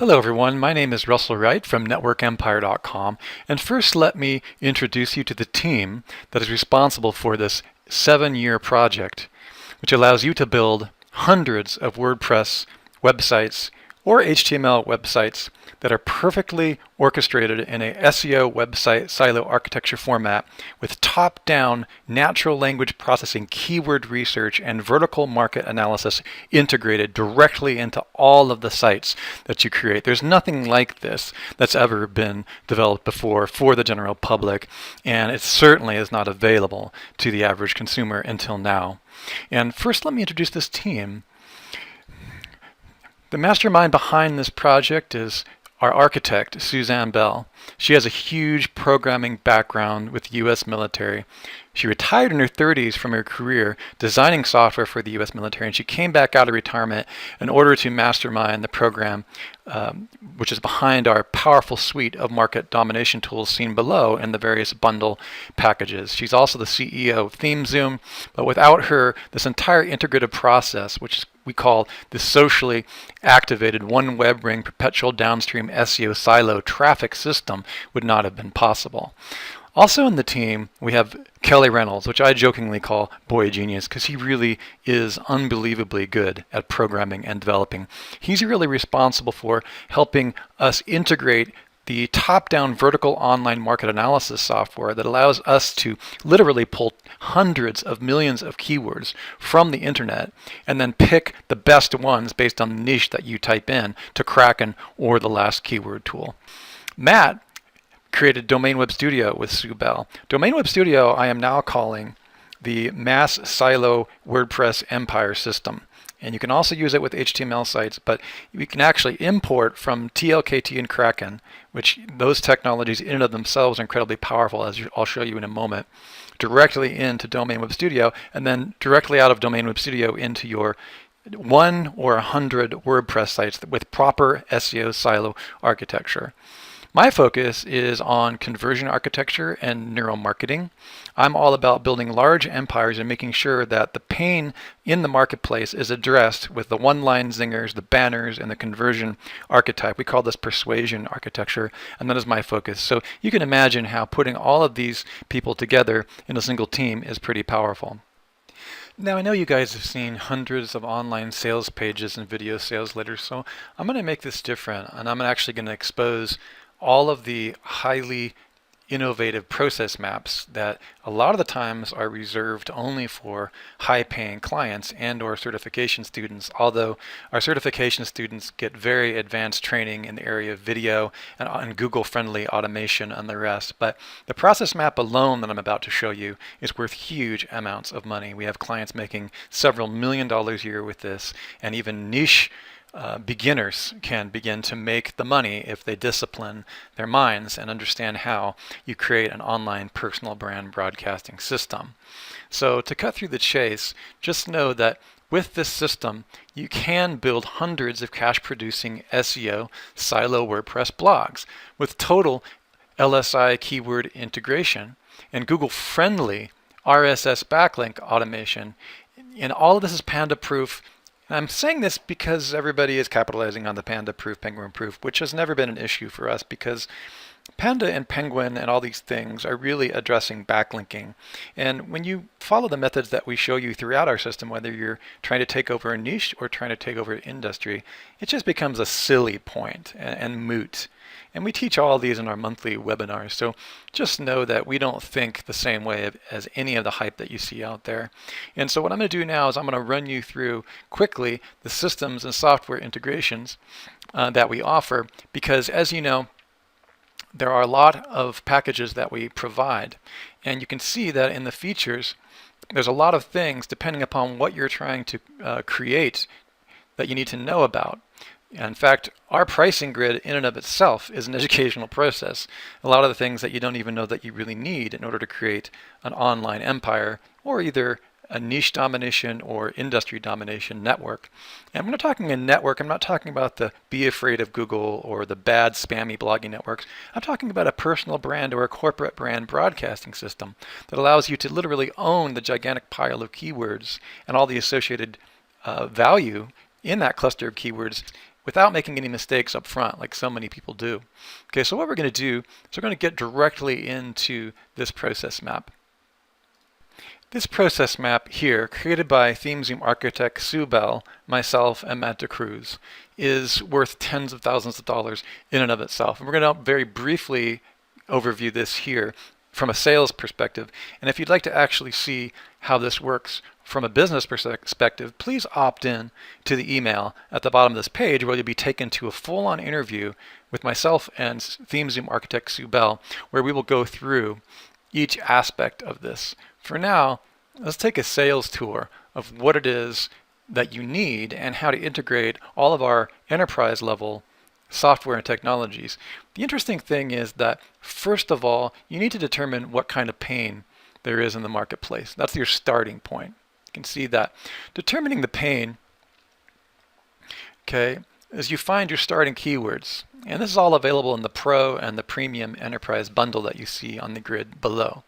Hello everyone, my name is Russell Wright from NetworkEmpire.com, and first let me introduce you to the team that is responsible for this 7-year project, which allows you to build hundreds of WordPress websites or HTML websites that are perfectly orchestrated in a SEO website silo architecture format with top-down natural language processing, keyword research, and vertical market analysis integrated directly into all of the sites that you create. There's nothing like this that's ever been developed before for the general public, and it certainly is not available to the average consumer until now. And first, let me introduce this team. The mastermind behind this project is our architect, Suzanne Bell. She has a huge programming background with the U.S. military. She retired in her 30s from her career designing software for the U.S. military, and she came back out of retirement in order to mastermind the program, which is behind our powerful suite of market domination tools seen below in the various bundle packages. She's also the CEO of ThemeZoom, but without her, this entire integrative process, which we call the socially activated one web ring perpetual downstream SEO silo traffic system, would not have been possible. Also in the team, we have Kelly Reynolds, which I jokingly call Boy Genius, because he really is unbelievably good at programming and developing. He's really responsible for helping us integrate the top-down vertical online market analysis software that allows us to literally pull hundreds of millions of keywords from the internet and then pick the best ones based on the niche that you type in to Kraken or the last keyword tool. Matt created Domain Web Studio with Sue Bell. Domain Web Studio I am now calling the mass silo WordPress empire system. And you can also use it with HTML sites, but you can actually import from TLKT and Kraken, which those technologies in and of themselves are incredibly powerful, as I'll show you in a moment, directly into Domain Web Studio, and then directly out of Domain Web Studio into your 1 or 100 WordPress sites with proper SEO silo architecture. My focus is on conversion architecture and neuromarketing. I'm all about building large empires and making sure that the pain in the marketplace is addressed with the one-line zingers, the banners, and the conversion archetype. We call this persuasion architecture, and that is my focus. So you can imagine how putting all of these people together in a single team is pretty powerful. Now, I know you guys have seen hundreds of online sales pages and video sales letters, so I'm going to make this different, and I'm actually going to expose all of the highly innovative process maps that a lot of the times are reserved only for high-paying clients and or certification students, although our certification students get very advanced training in the area of video and Google-friendly automation and the rest. But the process map alone that I'm about to show you is worth huge amounts of money. We have clients making several $1 million a year with this, and even niche beginners can begin to make the money if they discipline their minds and understand how you create an online personal brand broadcasting system. So to cut through the chase, just know that with this system, you can build hundreds of cash-producing SEO silo WordPress blogs with total LSI keyword integration and Google-friendly RSS backlink automation. And all of this is Panda-proof. I'm saying this because everybody is capitalizing on the Panda-proof, Penguin-proof, which has never been an issue for us because Panda and Penguin and all these things are really addressing backlinking. And when you follow the methods that we show you throughout our system, whether you're trying to take over a niche or trying to take over an industry, it just becomes a silly point and moot. And we teach all these in our monthly webinars, so just know that we don't think the same way as any of the hype that you see out there. And so what I'm going to do now is I'm going to run you through quickly the systems and software integrations that we offer, because as you know, there are a lot of packages that we provide. And you can see that in the features, there's a lot of things depending upon what you're trying to create that you need to know about. In fact, our pricing grid in and of itself is an educational process. A lot of the things that you don't even know that you really need in order to create an online empire or either a niche domination or industry domination network. And when I'm talking a network, I'm not talking about the Be Afraid of Google or the bad spammy blogging networks. I'm talking about a personal brand or a corporate brand broadcasting system that allows you to literally own the gigantic pile of keywords and all the associated value in that cluster of keywords without making any mistakes up front like so many people do. Okay, so what we're going to do is we're going to get directly into this process map. This process map here, created by ThemeZoom architect Sue Bell, myself, and Matt DeCruz, is worth tens of thousands of dollars in and of itself. And we're going to very briefly overview this here from a sales perspective. And if you'd like to actually see how this works from a business perspective, please opt in to the email at the bottom of this page where you'll be taken to a full-on interview with myself and ThemeZoom architect Sue Bell, where we will go through each aspect of this. For now, let's take a sales tour of what it is that you need and how to integrate all of our enterprise level software and technologies. The interesting thing is that, first of all, you need to determine what kind of pain there is in the marketplace. That's your starting point. You can see that. Determining the pain, okay, is you find your starting keywords. And this is all available in the Pro and the Premium Enterprise bundle that you see on the grid below.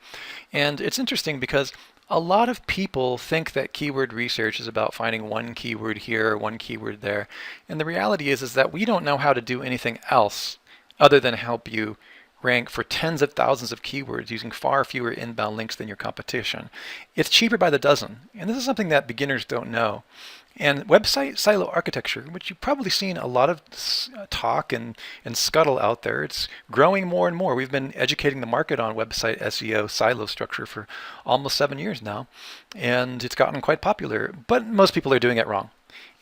And it's interesting because a lot of people think that keyword research is about finding one keyword here or one keyword there. And the reality is that we don't know how to do anything else other than help you rank for tens of thousands of keywords using far fewer inbound links than your competition. It's cheaper by the dozen. And this is something that beginners don't know. And website silo architecture, which you've probably seen a lot of talk and scuttle out there, it's growing more and more. We've been educating the market on website SEO silo structure for almost 7 years now, and it's gotten quite popular, but most people are doing it wrong.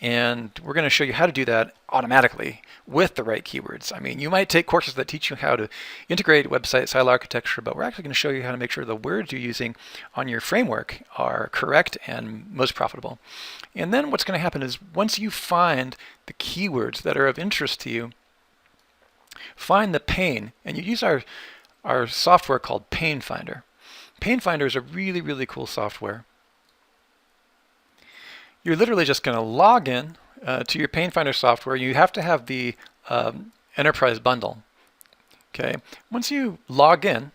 And we're going to show you how to do that automatically with the right keywords. I mean, you might take courses that teach you how to integrate website silo architecture, but we're actually going to show you how to make sure the words you're using on your framework are correct and most profitable. And then what's going to happen is once you find the keywords that are of interest to you, find the pain, and you use our software called Pain Finder. Pain Finder is a really, really cool software. You're literally just going to log in to your Pain Finder software. You have to have the enterprise bundle. Okay. Once you log in,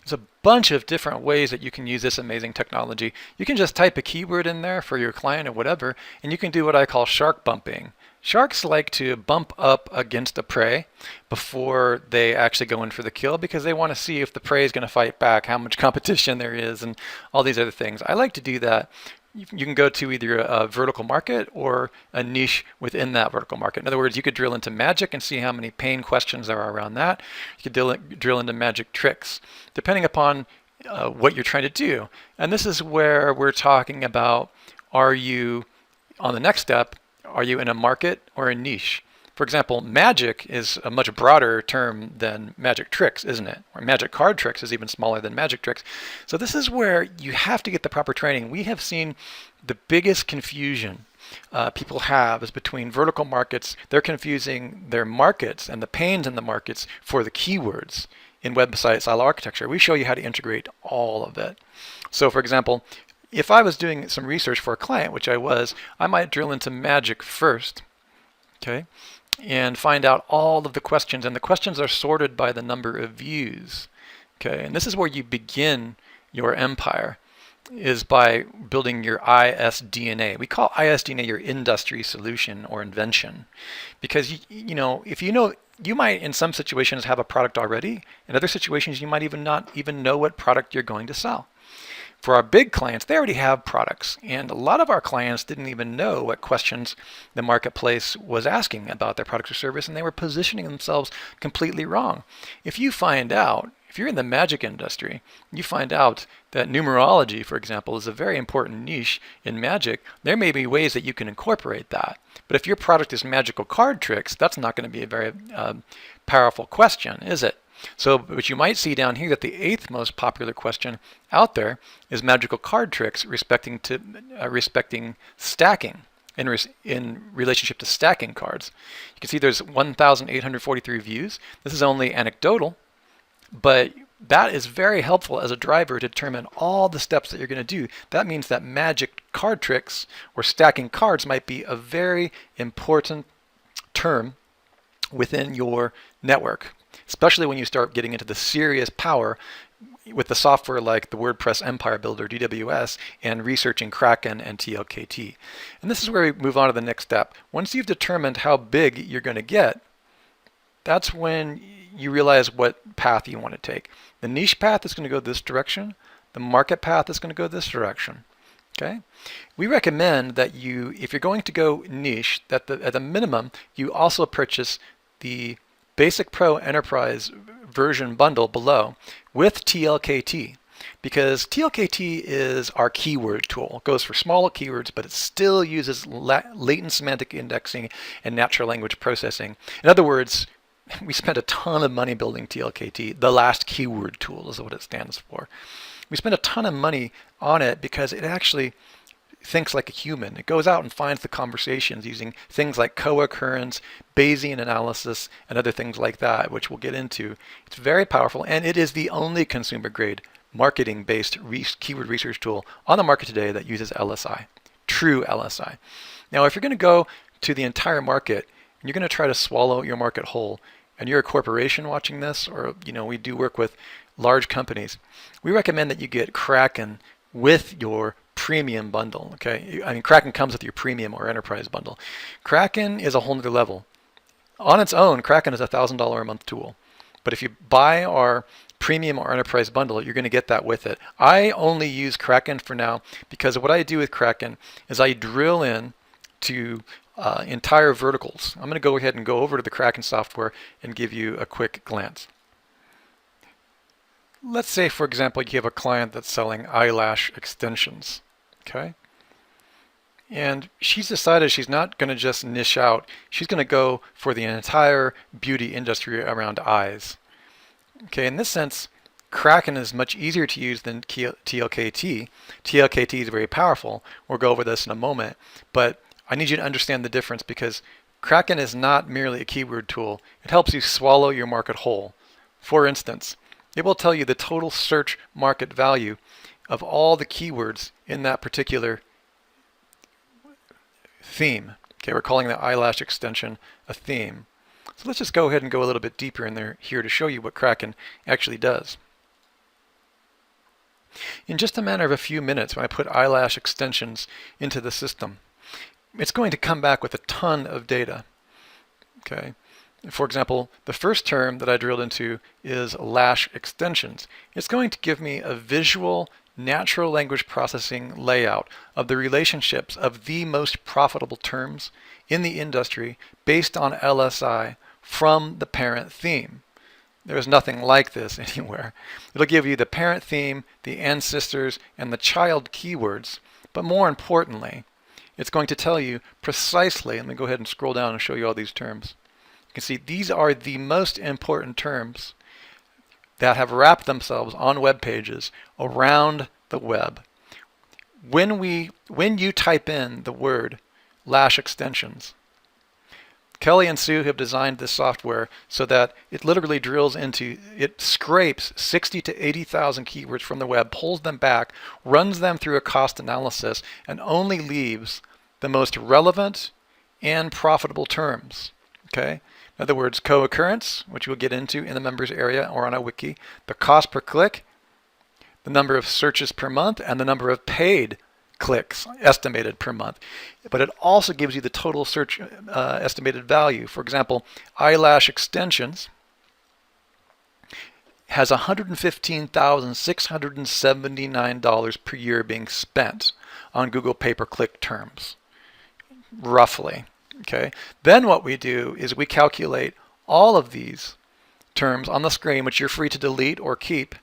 there's a bunch of different ways that you can use this amazing technology. You can just type a keyword in there for your client or whatever, and you can do what I call shark bumping. Sharks like to bump up against a prey before they actually go in for the kill because they want to see if the prey is going to fight back, how much competition there is, and all these other things. I like to do that. You can go to either a vertical market or a niche within that vertical market. In other words, you could drill into magic and see how many pain questions there are around that. You could drill into magic tricks, depending upon what you're trying to do. And this is where we're talking about, are you, on the next step, are you in a market or a niche? For example, magic is a much broader term than magic tricks, isn't it? Or magic card tricks is even smaller than magic tricks. So this is where you have to get the proper training. We have seen the biggest confusion people have is between vertical markets. They're confusing their markets and the pains in the markets for the keywords in website silo architecture. We show you how to integrate all of it. So for example, if I was doing some research for a client, which I was, I might drill into magic first, okay, and find out all of the questions. And the questions are sorted by the number of views, okay. And this is where you begin your empire, is by building your ISDNA. We call ISDNA your industry solution or invention, because you know, if you know, you might in some situations have a product already. In other situations, you might even not even know what product you're going to sell. For our big clients, they already have products, and a lot of our clients didn't even know what questions the marketplace was asking about their product or service, and they were positioning themselves completely wrong. If you find out, if you're in the magic industry, you find out that numerology, for example, is a very important niche in magic, there may be ways that you can incorporate that. But if your product is magical card tricks, that's not going to be a very powerful question, is it? So what you might see down here, that the 8th most popular question out there is magical card tricks respecting stacking in relationship to stacking cards. You can see there's 1,843 views. This is only anecdotal, but that is very helpful as a driver to determine all the steps that you're going to do. That means that magic card tricks or stacking cards might be a very important term within your network, especially when you start getting into the serious power with the software like the WordPress Empire Builder, DWS, and researching Kraken and TLKT. And this is where we move on to the next step. Once you've determined how big you're going to get, that's when you realize what path you want to take. The niche path is going to go this direction. The market path is going to go this direction. Okay? We recommend that you, if you're going to go niche, that at the minimum, you also purchase the Basic Pro Enterprise version bundle below with TLKT, because TLKT is our keyword tool. It goes for smaller keywords, but it still uses latent semantic indexing and natural language processing. In other words, we spent a ton of money building TLKT. The last keyword tool is what it stands for. We spent a ton of money on it because it actually thinks like a human. It goes out and finds the conversations using things like co-occurrence, Bayesian analysis, and other things like that, which we'll get into. It's very powerful, and it is the only consumer-grade marketing-based keyword research tool on the market today that uses LSI, true LSI. Now, if you're going to go to the entire market and you're going to try to swallow your market whole, and you're a corporation watching this, or we do work with large companies, we recommend that you get Kraken with your premium bundle. Okay, I mean, Kraken comes with your premium or enterprise bundle. Kraken is a whole nother level. On its own, Kraken is a $1,000 a month tool. But if you buy our premium or enterprise bundle, you're going to get that with it. I only use Kraken for now because what I do with Kraken is I drill in to entire verticals. I'm going to go ahead and go over to the Kraken software and give you a quick glance. Let's say, for example, you have a client that's selling eyelash extensions, okay? And she's decided she's not going to just niche out. She's going to go for the entire beauty industry around eyes. Okay, in this sense, Kraken is much easier to use than TLKT. TLKT is very powerful. We'll go over this in a moment. But I need you to understand the difference, because Kraken is not merely a keyword tool. It helps you swallow your market whole. For instance, it will tell you the total search market value of all the keywords in that particular theme. Okay, we're calling the eyelash extension a theme. So let's just go ahead and go a little bit deeper in there here to show you what Kraken actually does. In just a matter of a few minutes, when I put eyelash extensions into the system, it's going to come back with a ton of data. Okay. For example, the first term that I drilled into is lash extensions. It's going to give me a visual natural language processing layout of the relationships of the most profitable terms in the industry based on LSI from the parent theme. There's nothing like this anywhere. It'll give you the parent theme, the ancestors, and the child keywords, but more importantly, it's going to tell you precisely, let me go ahead and scroll down and show you all these terms. You can see these are the most important terms that have wrapped themselves on web pages around the web. When you type in the word lash extensions, Kelly and Sue have designed this software so that it literally drills into, it scrapes 60 to 80,000 keywords from the web, pulls them back, runs them through a cost analysis, and only leaves the most relevant and profitable terms. Okay? In other words, co-occurrence, which we'll get into in the members area or on our wiki, the cost per click, the number of searches per month, and the number of paid clicks estimated per month. But it also gives you the total search estimated value. For example, eyelash extensions has $115,679 per year being spent on Google pay-per-click terms, roughly. Okay. Then what we do is we calculate all of these terms on the screen, which you're free to delete or keep.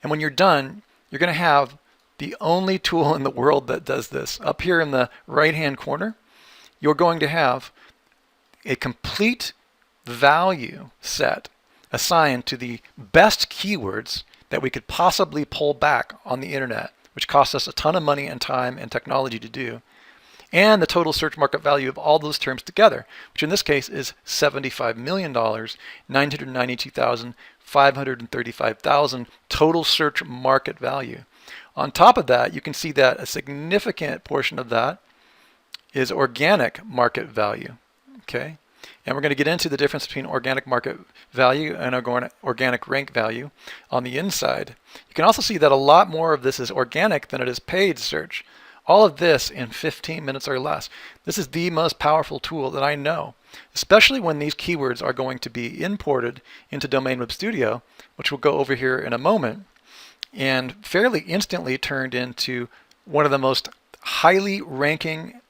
And when you're done, you're going to have the only tool in the world that does this. Up here in the right-hand corner, you're going to have a complete value set assigned to the best keywords that we could possibly pull back on the internet, which costs us a ton of money and time and technology to do, and the total search market value of all those terms together, which in this case is $75,992,535,000 total search market value. On top of that, you can see that a significant portion of that is organic market value. Okay, And we're going to get into the difference between organic market value and organic rank value on the inside. You can also see that a lot more of this is organic than it is paid search. All of this in 15 minutes or less. This is the most powerful tool that I know, especially when these keywords are going to be imported into Domain Web Studio, which we'll go over here in a moment, and fairly instantly turned into one of the most highly ranking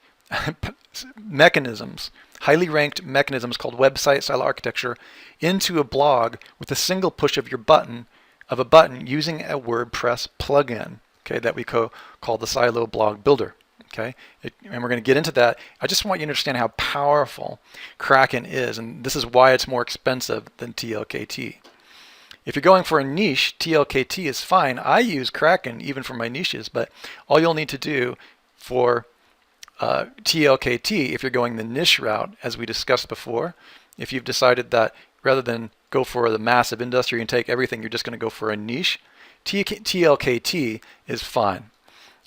mechanisms, highly ranked mechanisms called website style architecture into a blog with a single push of your button, using a WordPress plugin, okay, that we call the Silo Blog Builder. Okay, and we're going to get into that. I just want you to understand how powerful Kraken is, and this is why it's more expensive than TLKT. If you're going for a niche, TLKT is fine. I use Kraken even for my niches, but all you'll need to do for TLKT, if you're going the niche route, as we discussed before, if you've decided that rather than go for the massive industry and take everything, you're just going to go for a niche, TLKT is fine.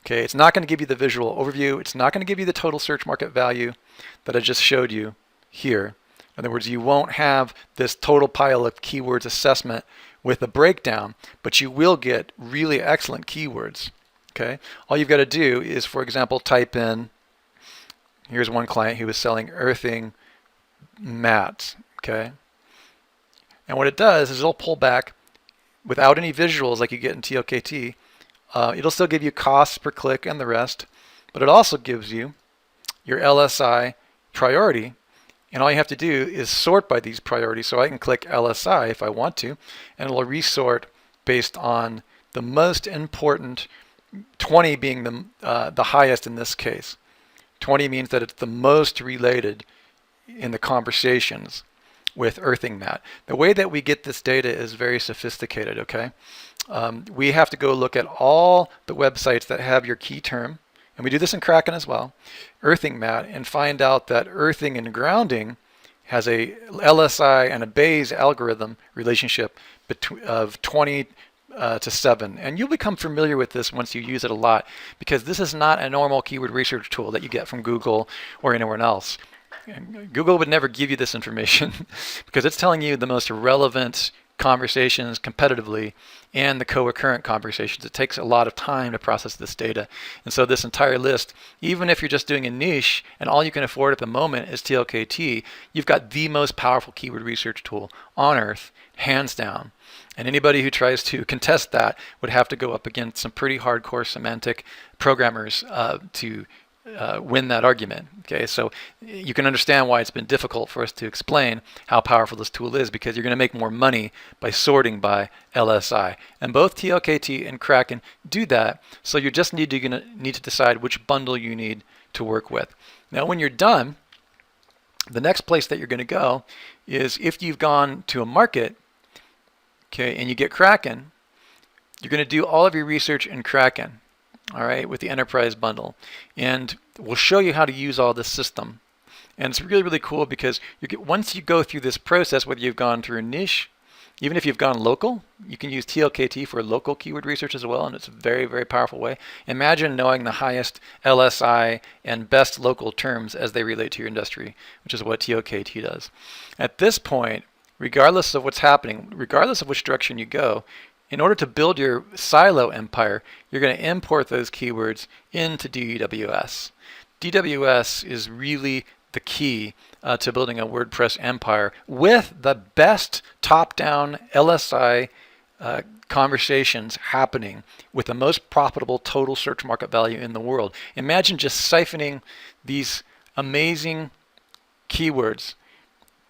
Okay, it's not going to give you the visual overview. It's not going to give you the total search market value that I just showed you here. In other words, you won't have this total pile of keywords assessment with a breakdown, but you will get really excellent keywords. Okay, all you've got to do is, for example, type in, here's one client who was selling earthing mats. Okay, and what it does is it'll pull back without any visuals like you get in TLKT. It'll still give you costs per click and the rest, but it also gives you your LSI priority, and all you have to do is sort by these priorities. So I can click LSI if I want to, and it'll resort based on the most important, 20 being the highest in this case. 20 means that it's the most related in the conversations with earthing mat. The way that we get this data is very sophisticated, okay? We have to go look at all the websites that have your key term, and we do this in Kraken as well, earthing mat, and find out that earthing and grounding has a LSI and a Bayes algorithm relationship of 20 to 7. And you'll become familiar with this once you use it a lot, because this is not a normal keyword research tool that you get from Google or anywhere else. Google would never give you this information because it's telling you the most relevant conversations competitively and the co-occurrent conversations. It takes a lot of time to process this data. And so this entire list, even if you're just doing a niche and all you can afford at the moment is TLKT, you've got the most powerful keyword research tool on earth, hands down. And anybody who tries to contest that would have to go up against some pretty hardcore semantic programmers to win that argument. Okay, so you can understand why it's been difficult for us to explain how powerful this tool is, because you're going to make more money by sorting by LSI. And both TLKT and Kraken do that, so you just need to decide which bundle you need to work with. Now when you're done, the next place that you're going to go is if you've gone to a market, okay, and you get Kraken, you're going to do all of your research in Kraken. All right, with the enterprise bundle, and we'll show you how to use all this system. And it's really, really cool because once you go through this process, whether you've gone through a niche, even if you've gone local, you can use TLKT for local keyword research as well, and it's a very, very powerful way. Imagine knowing the highest LSI and best local terms as they relate to your industry, which is what TLKT does. At this point, regardless of what's happening, regardless of which direction you go, in order to build your silo empire, you're going to import those keywords into DWS. DWS is really the key to building a WordPress empire with the best top-down LSI conversations happening with the most profitable total search market value in the world. Imagine just siphoning these amazing keywords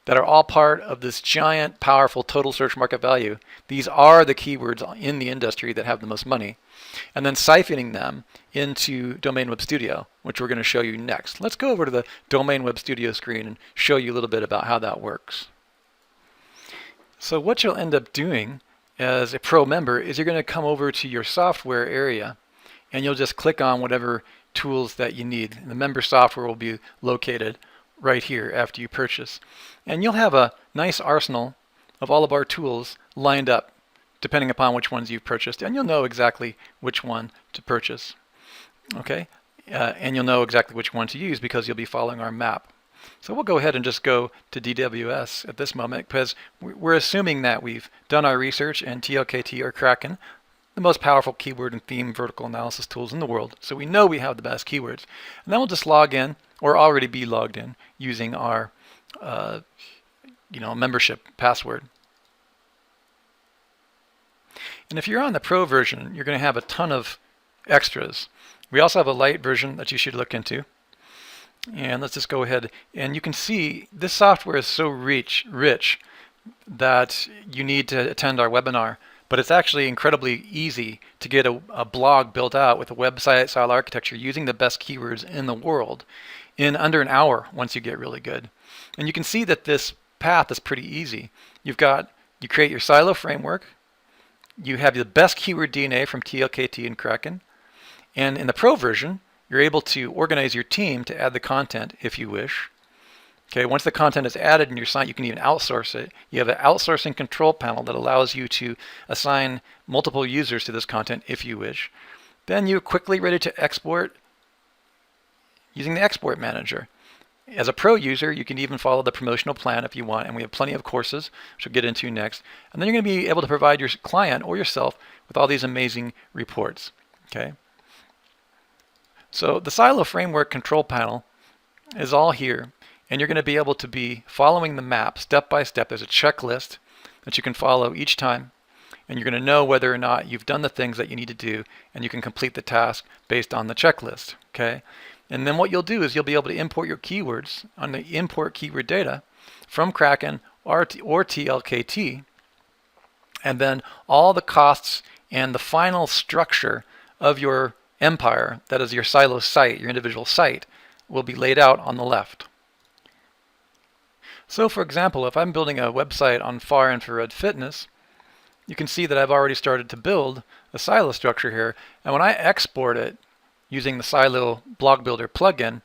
that are all part of this giant, powerful total search market value. These are the keywords in the industry that have the most money. And then siphoning them into Domain Web Studio, which we're going to show you next. Let's go over to the Domain Web Studio screen and show you a little bit about how that works. So what you'll end up doing as a pro member is you're going to come over to your software area, and you'll just click on whatever tools that you need. The member software will be located right here after you purchase. And you'll have a nice arsenal of all of our tools lined up depending upon which ones you've purchased, and you'll know exactly which one to purchase. Okay, and you'll know exactly which one to use because you'll be following our map. So we'll go ahead and just go to DWS at this moment because we're assuming that we've done our research and TLKT or Kraken, the most powerful keyword and theme vertical analysis tools in the world. So we know we have the best keywords. And then we'll just log in or already be logged in using our membership password. And if you're on the Pro version, you're going to have a ton of extras. We also have a light version that you should look into. And let's just go ahead, and you can see this software is so rich that you need to attend our webinar, but it's actually incredibly easy to get a blog built out with a website style architecture using the best keywords in the world in under an hour once you get really good. And you can see that this path is pretty easy. You create your silo framework, you have the best keyword DNA from TLKT and Kraken, and in the Pro version, you're able to organize your team to add the content if you wish. Okay, once the content is added in your site, you can even outsource it. You have an outsourcing control panel that allows you to assign multiple users to this content if you wish. Then you're quickly ready to export using the export manager. As a Pro user, you can even follow the promotional plan if you want, and we have plenty of courses, which we'll get into next. And then you're going to be able to provide your client or yourself with all these amazing reports. Okay. So the Silo Framework control panel is all here, and you're going to be able to be following the map step by step. There's a checklist that you can follow each time, and you're going to know whether or not you've done the things that you need to do, and you can complete the task based on the checklist. Okay, and then what you'll do is you'll be able to import your keywords on the import keyword data from Kraken or TLKT, and then all the costs and the final structure of your empire, that is your silo site, your individual site, will be laid out on the left. So for example, if I'm building a website on far infrared fitness, you can see that I've already started to build a silo structure here, and when I export it using the Silo Blog Builder plugin,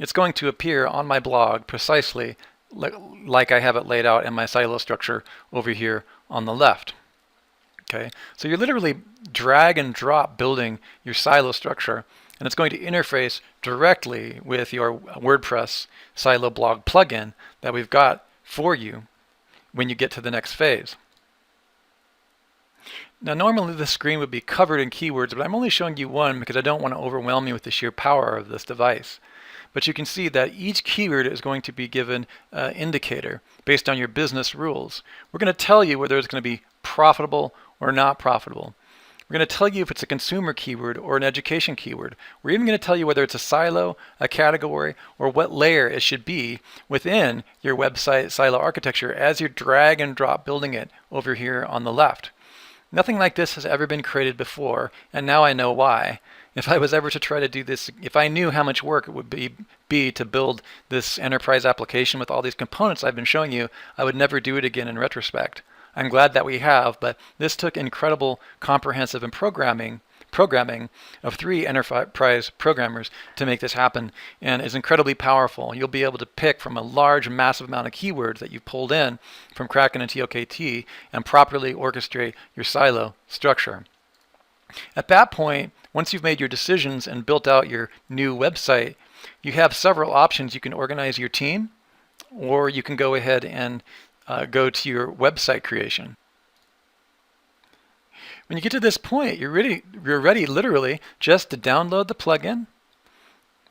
it's going to appear on my blog precisely like I have it laid out in my silo structure over here on the left. Okay, so you're literally drag and drop building your silo structure, and it's going to interface directly with your WordPress Silo blog plugin that we've got for you when you get to the next phase. Now normally this screen would be covered in keywords, but I'm only showing you one because I don't want to overwhelm you with the sheer power of this device. But you can see that each keyword is going to be given an indicator based on your business rules. We're going to tell you whether it's going to be profitable or not profitable. We're going to tell you if it's a consumer keyword or an education keyword. We're even going to tell you whether it's a silo, a category, or what layer it should be within your website silo architecture as you drag and drop building it over here on the left. Nothing like this has ever been created before, and now I know why. If I was ever to try to do this, if I knew how much work it would be to build this enterprise application with all these components I've been showing you, I would never do it again in retrospect. I'm glad that we have, but this took incredible comprehensive and programming of 3 enterprise programmers to make this happen, and is incredibly powerful. You'll be able to pick from a large, massive amount of keywords that you've pulled in from Kraken and TLKT and properly orchestrate your silo structure. At that point, once you've made your decisions and built out your new website, you have several options. You can organize your team, or you can go ahead and go to your website creation. When you get to this point, you're ready literally just to download the plugin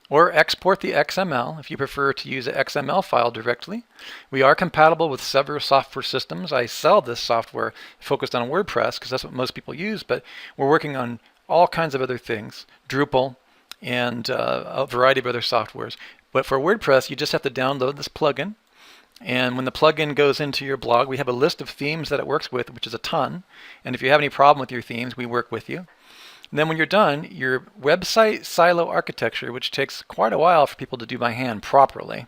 or export the XML if you prefer to use an XML file directly. We are compatible with several software systems. I sell this software focused on WordPress because that's what most people use, but we're working on all kinds of other things, Drupal and a variety of other softwares. But for WordPress, you just have to download this plugin. And when the plugin goes into your blog, we have a list of themes that it works with, which is a ton. And if you have any problem with your themes, we work with you. And then when you're done, your website silo architecture, which takes quite a while for people to do by hand properly,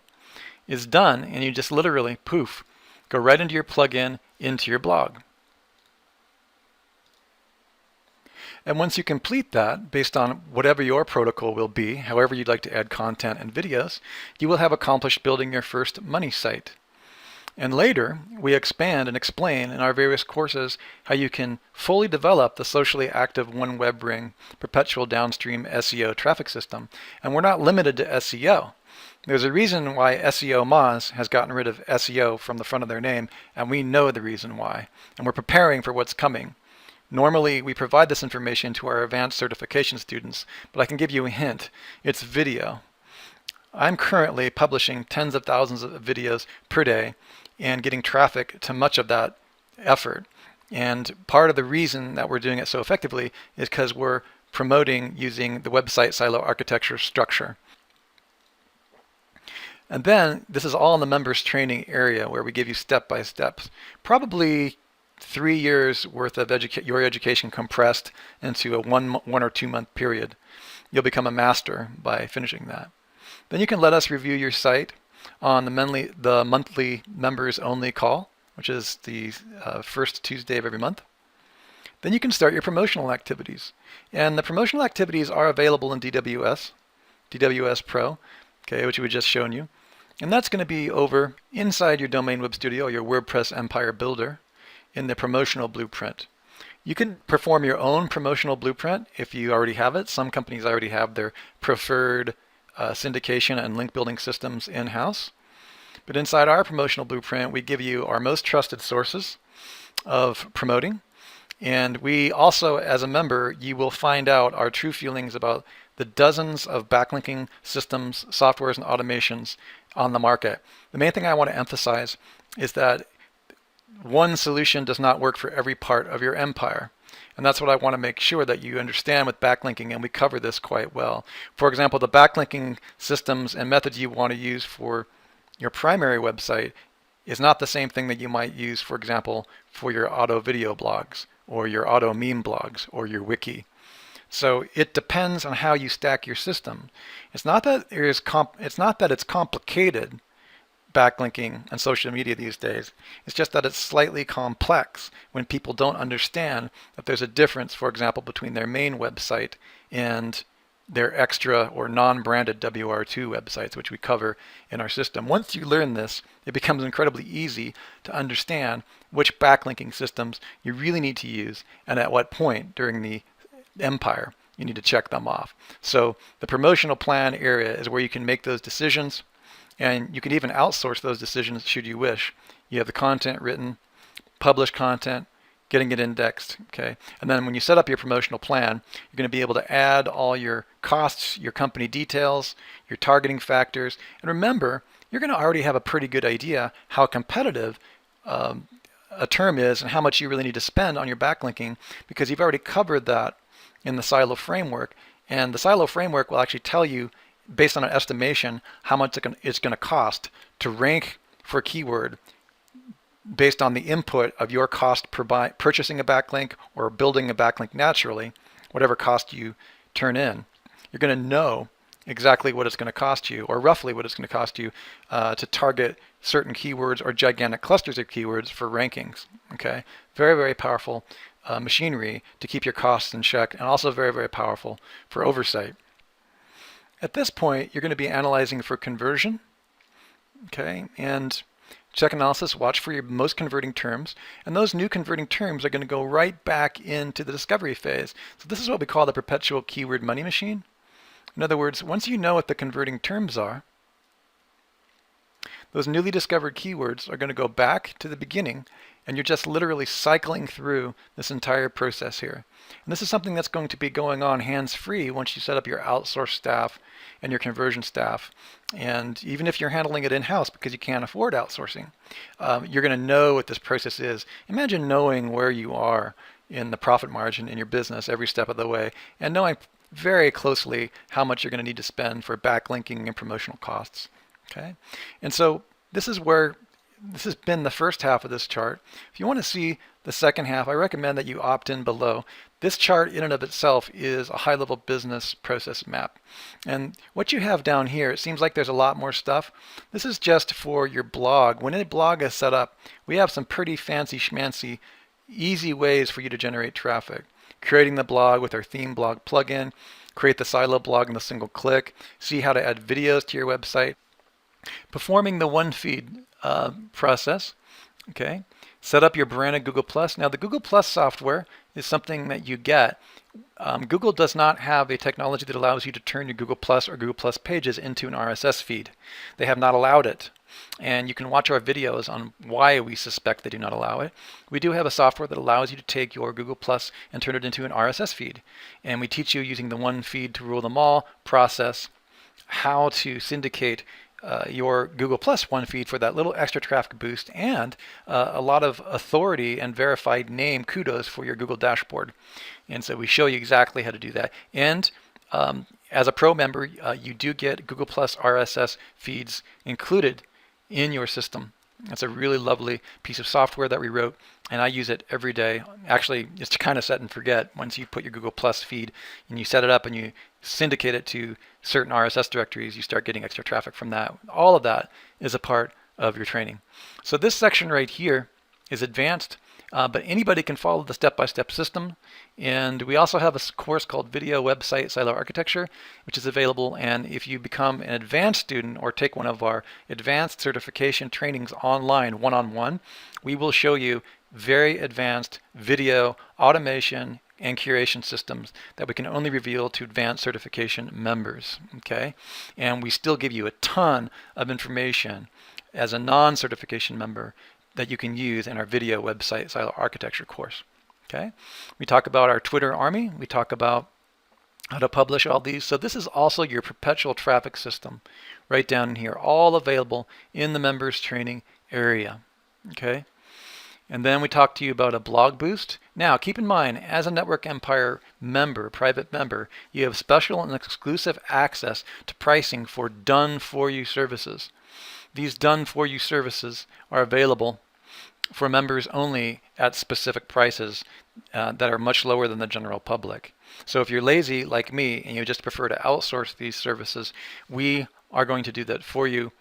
is done. And you just literally, poof, go right into your plugin, into your blog. And once you complete that, based on whatever your protocol will be, however you'd like to add content and videos, you will have accomplished building your first money site. And later, we expand and explain in our various courses how you can fully develop the socially active OneWebRing perpetual downstream SEO traffic system. And we're not limited to SEO. There's a reason why SEO Moz has gotten rid of SEO from the front of their name, and we know the reason why. And we're preparing for what's coming. Normally, we provide this information to our advanced certification students, but I can give you a hint. It's video. I'm currently publishing tens of thousands of videos per day and getting traffic to much of that effort. And part of the reason that we're doing it so effectively is because we're promoting using the website silo architecture structure. And then this is all in the members training area where we give you step-by-steps. Probably 3 years worth of your education compressed into a one or 2 month period. You'll become a master by finishing that. Then you can let us review your site on the monthly members only call, which is the first Tuesday of every month. Then you can start your promotional activities. And the promotional activities are available in DWS Pro, okay, which we just shown you. And that's going to be over inside your Domain Web Studio, your WordPress Empire Builder, in the promotional blueprint. You can perform your own promotional blueprint if you already have it. Some companies already have their preferred syndication and link building systems in-house. But inside our promotional blueprint, we give you our most trusted sources of promoting. And we also, as a member, you will find out our true feelings about the dozens of backlinking systems, softwares, and automations on the market. The main thing I want to emphasize is that one solution does not work for every part of your empire. And that's what I want to make sure that you understand with backlinking, and we cover this quite well. For example, the backlinking systems and methods you want to use for your primary website is not the same thing that you might use, for example, for your auto video blogs or your auto meme blogs or your wiki. So it depends on how you stack your system. It's not that it's complicated, backlinking and social media these days. It's just that it's slightly complex when people don't understand that there's a difference, for example, between their main website and their extra or non-branded WR2 websites, which we cover in our system. Once you learn this, it becomes incredibly easy to understand which backlinking systems you really need to use and at what point during the empire you need to check them off. So the promotional plan area is where you can make those decisions, and you can even outsource those decisions should you wish. You have the content written, published content, getting it indexed, okay? And then when you set up your promotional plan, you're going to be able to add all your costs, your company details, your targeting factors. And remember, you're going to already have a pretty good idea how competitive a term is and how much you really need to spend on your backlinking, because you've already covered that in the Silo framework. And the Silo framework will actually tell you, based on an estimation, how much it's going to cost to rank for a keyword based on the input of your cost per purchasing a backlink or building a backlink naturally, whatever cost you turn in. You're going to know exactly what it's going to cost you, or roughly what it's going to cost you to target certain keywords or gigantic clusters of keywords for rankings. Okay, very, very powerful machinery to keep your costs in check, and also very, very powerful for oversight. At this point, you're going to be analyzing for conversion, okay, and check analysis, watch for your most converting terms, and those new converting terms are going to go right back into the discovery phase. So this is what we call the perpetual keyword money machine. In other words, once you know what the converting terms are, those newly discovered keywords are going to go back to the beginning, and you're just literally cycling through this entire process here. And this is something that's going to be going on hands-free once you set up your outsourced staff and your conversion staff. And even if you're handling it in-house because you can't afford outsourcing, you're going to know what this process is. Imagine knowing where you are in the profit margin in your business every step of the way, and knowing very closely how much you're going to need to spend for backlinking and promotional costs. Okay, and so this has been the first half of this chart. If you want to see the second half, I recommend that you opt in below. This chart in and of itself is a high-level business process map. And what you have down here, it seems like there's a lot more stuff. This is just for your blog. When a blog is set up, we have some pretty fancy schmancy, easy ways for you to generate traffic. Creating the blog with our theme blog plugin, create the Silo blog in a single click, see how to add videos to your website, performing the one feed process, okay, Set up your branded Google Plus. Now the Google Plus software is something that you get. Google does not have a technology that allows you to turn your Google Plus or Google Plus pages into an RSS feed. They have not allowed it. And you can watch our videos on why we suspect they do not allow it. We do have a software that allows you to take your Google Plus and turn it into an RSS feed. And we teach you using the one feed to rule them all process how to syndicate your Google Plus one feed for that little extra traffic boost and a lot of authority and verified name kudos for your Google dashboard. And so we show you exactly how to do that. And as a pro member, you do get Google Plus RSS feeds included in your system. It's a really lovely piece of software that we wrote, and I use it every day. Actually, it's to kind of set and forget. Once you put your Google Plus feed and you set it up and you syndicate it to certain RSS directories, you start getting extra traffic from that. All of that is a part of your training. So this section right here is advanced, but anybody can follow the step-by-step system. And we also have a course called Video Website Silo Architecture, which is available. And if you become an advanced student or take one of our advanced certification trainings online one-on-one, we will show you very advanced video automation and curation systems that we can only reveal to advanced certification members. Okay, and we still give you a ton of information as a non-certification member that you can use in our Video Website Silo Architecture course. Okay, we talk about our Twitter army. We talk about how to publish all these. So this is also your perpetual traffic system right down in here, all available in the members training area. Okay, and then we talk to you about a blog boost. Now keep in mind, as a Network Empire member, private member, you have special and exclusive access to pricing for done for you services. These done for you services are available for members only at specific prices that are much lower than the general public. So if you're lazy like me and you just prefer to outsource these services, we are going to do that for you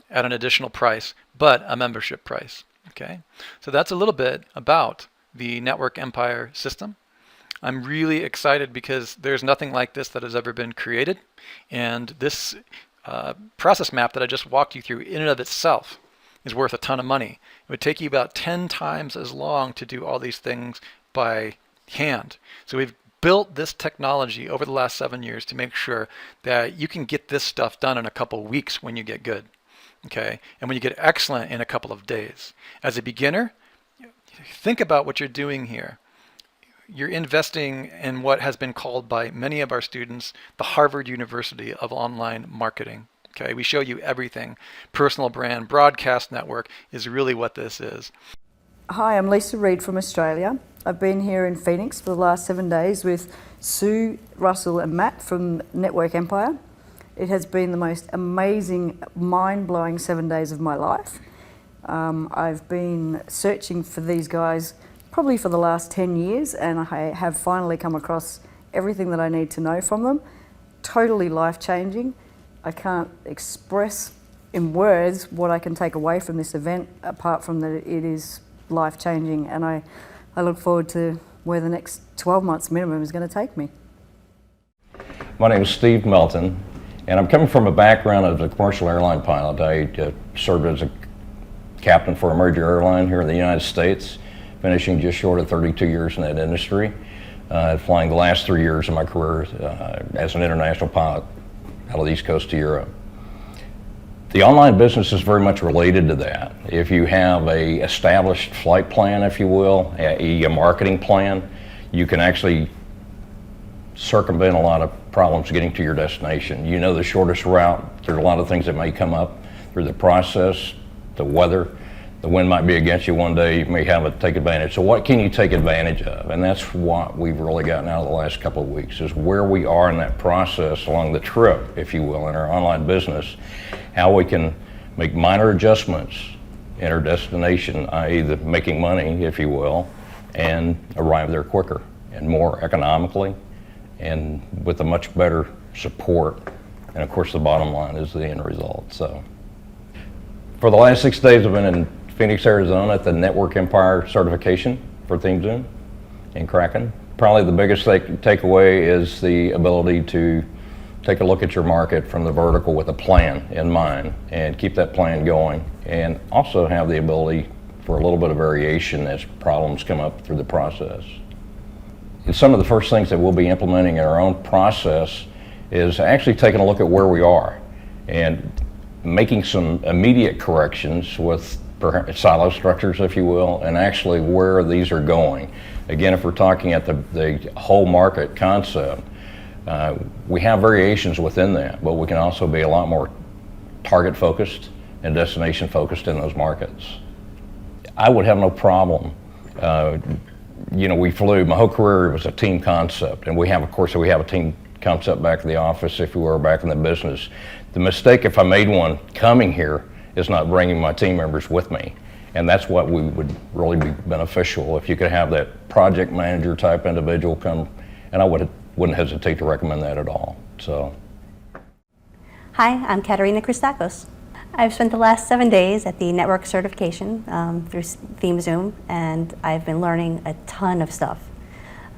at an additional price, but a membership price. Okay, so that's a little bit about the Network Empire system. I'm really excited because there's nothing like this that has ever been created, and this process map that I just walked you through in and of itself is worth a ton of money. It would take you about 10 times as long to do all these things by hand. So we've built this technology over the last 7 years to make sure that you can get this stuff done in a couple weeks when you get good. Okay, and when you get excellent in a couple of days. As a beginner, think about what you're doing here. You're investing in what has been called by many of our students the Harvard University of online marketing. Okay, we show you everything. Personal brand, broadcast network is really what this is. Hi, I'm Lisa Reed from Australia. I've been here in Phoenix for the last 7 days with Sue, Russell and Matt from Network Empire. It has been the most amazing, mind-blowing 7 days of my life. I've been searching for these guys probably for the last 10 years, and I have finally come across everything that I need to know from them. Totally life-changing. I can't express in words what I can take away from this event, apart from that it is life-changing, and I look forward to where the next 12 months minimum is going to take me. My name is Steve Melton, and I'm coming from a background as a commercial airline pilot. I served as a captain for a major airline here in the United States, finishing just short of 32 years in that industry, flying the last 3 years of my career as an international pilot out of the East Coast to Europe. The online business is very much related to that. If you have a established flight plan, if you will, a marketing plan, you can actually circumvent a lot of problems getting to your destination. You know the shortest route. There are a lot of things that may come up through the process, the weather. The wind might be against you one day, you may have to take advantage. So what can you take advantage of? And that's what we've really gotten out of the last couple of weeks, is where we are in that process along the trip, if you will, in our online business, how we can make minor adjustments in our destination, i.e. making money, if you will, and arrive there quicker and more economically and with a much better support. And of course the bottom line is the end result. So for the last 6 days I've been in Phoenix, Arizona at the Network Empire certification for ThemeZoom in Kraken. Probably the biggest takeaway is the ability to take a look at your market from the vertical with a plan in mind and keep that plan going, and also have the ability for a little bit of variation as problems come up through the process. And some of the first things that we'll be implementing in our own process is actually taking a look at where we are and making some immediate corrections with perhaps silo structures, if you will, and actually where these are going. Again, if we're talking at the whole market concept, we have variations within that, but we can also be a lot more target focused and destination focused in those markets. I would have no problem. We flew, my whole career was a team concept, and we have a team concept back in the office if we were back in the business. The mistake, if I made one coming here, is not bringing my team members with me. And that's what we would really be beneficial if you could have that project manager type individual come, and I wouldn't hesitate to recommend that at all. So. Hi, I'm Katerina Christakos. I've spent the last 7 days at the network certification through ThemeZoom, and I've been learning a ton of stuff.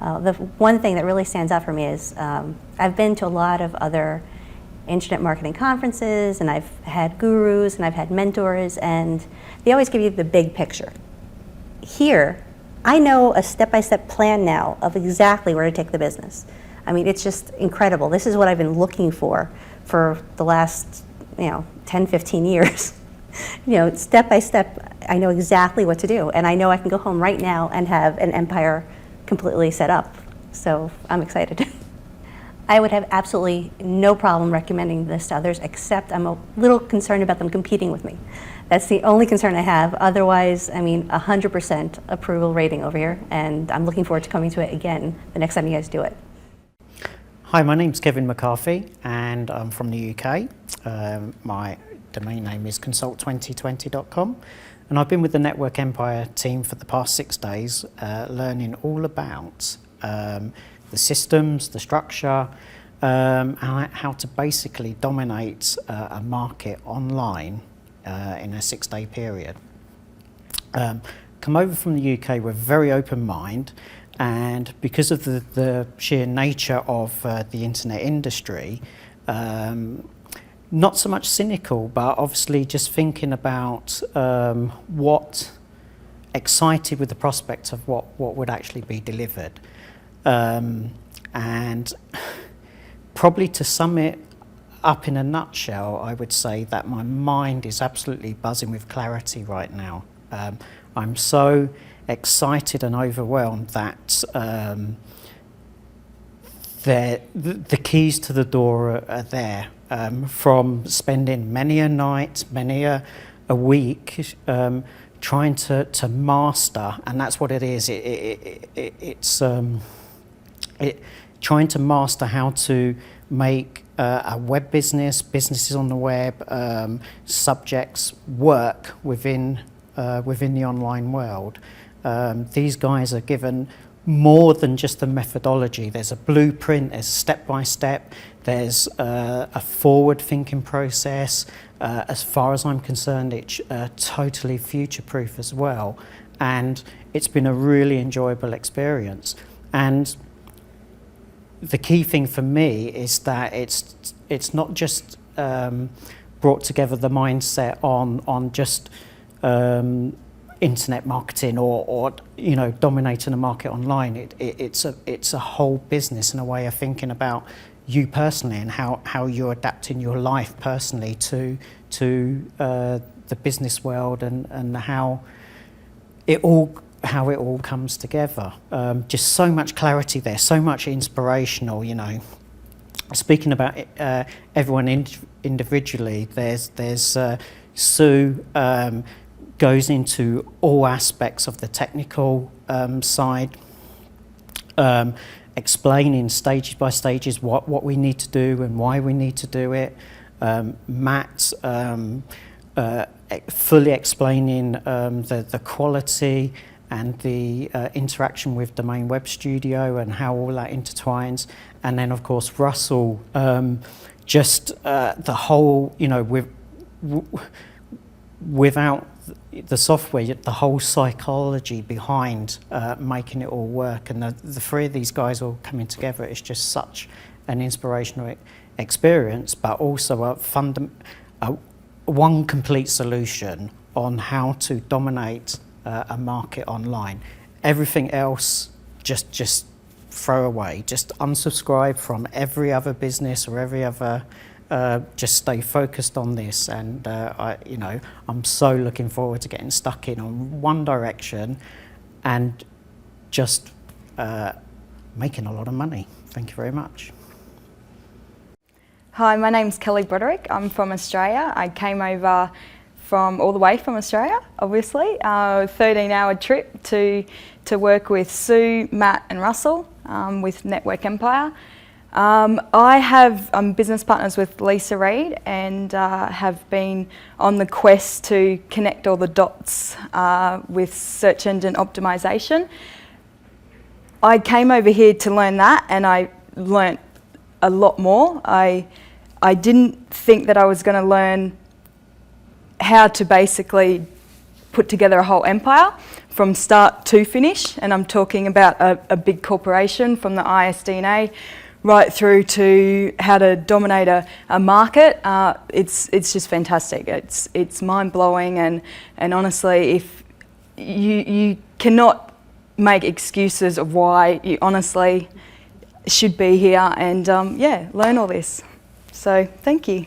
The one thing that really stands out for me is I've been to a lot of other internet marketing conferences, and I've had gurus and I've had mentors, and they always give you the big picture. Here, I know a step-by-step plan now of exactly where to take the business. I mean, it's just incredible. This is what I've been looking for the last 10, 15 years. Step by step, I know exactly what to do, and I know I can go home right now and have an empire completely set up. So I'm excited. I would have absolutely no problem recommending this to others, except I'm a little concerned about them competing with me. That's the only concern I have. Otherwise, 100% approval rating over here, and I'm looking forward to coming to it again the next time you guys do it. Hi, my name's Kevin McCarthy, and I'm from the UK. My domain name is consult2020.com, and I've been with the Network Empire team for the past 6 days, learning all about the systems, the structure, how to basically dominate a market online in a 6-day period. Come over from the UK with a very open mind, and because of the sheer nature of the internet industry, not so much cynical, but obviously just thinking about excited with the prospect of what would actually be delivered. And probably to sum it up in a nutshell, I would say that my mind is absolutely buzzing with clarity right now. I'm so excited and overwhelmed that the keys to the door are there. From spending many a night, many a week, trying to master, and that's what it is. It's trying to master how to make a web businesses on the web, subjects work within the online world. These guys are given more than just a methodology. There's a blueprint, there's step-by-step, there's a forward-thinking process. As far as I'm concerned, it's totally future-proof as well. And it's been a really enjoyable experience. And the key thing for me is that it's not just brought together the mindset on just internet marketing or dominating a market online. It's a whole business and a way of thinking about you personally and how you're adapting your life personally to the business world and how it all comes together. Just so much clarity there, so much inspirational. Speaking about everyone individually, there's Sue. Goes into all aspects of the technical side, explaining stages by stages what we need to do and why we need to do it. Matt fully explaining the quality and the interaction with Domain Web Studio and how all that intertwines. And then, of course, Russell, just the whole, without the software, the whole psychology behind making it all work, and the three of these guys all coming together is just such an inspirational experience, but also one complete solution on how to dominate a market online. Everything else, just throw away. Just unsubscribe from every other business or every other. Just stay focused on this, and I'm so looking forward to getting stuck in on one direction and just making a lot of money. Thank you very much. Hi, my name's Kelly Broderick. I'm from Australia. I came over all the way from Australia, obviously. 13-hour trip to work with Sue, Matt and Russell with Network Empire. I'm business partners with Lisa Reid and have been on the quest to connect all the dots with search engine optimization. I came over here to learn that, and I learnt a lot more. I didn't think that I was going to learn how to basically put together a whole empire from start to finish, and I'm talking about a big corporation from the ISDNA right through to how to dominate a market. It's just fantastic. It's mind-blowing, and honestly, if you cannot make excuses of why you honestly should be here and learn all this. So thank you.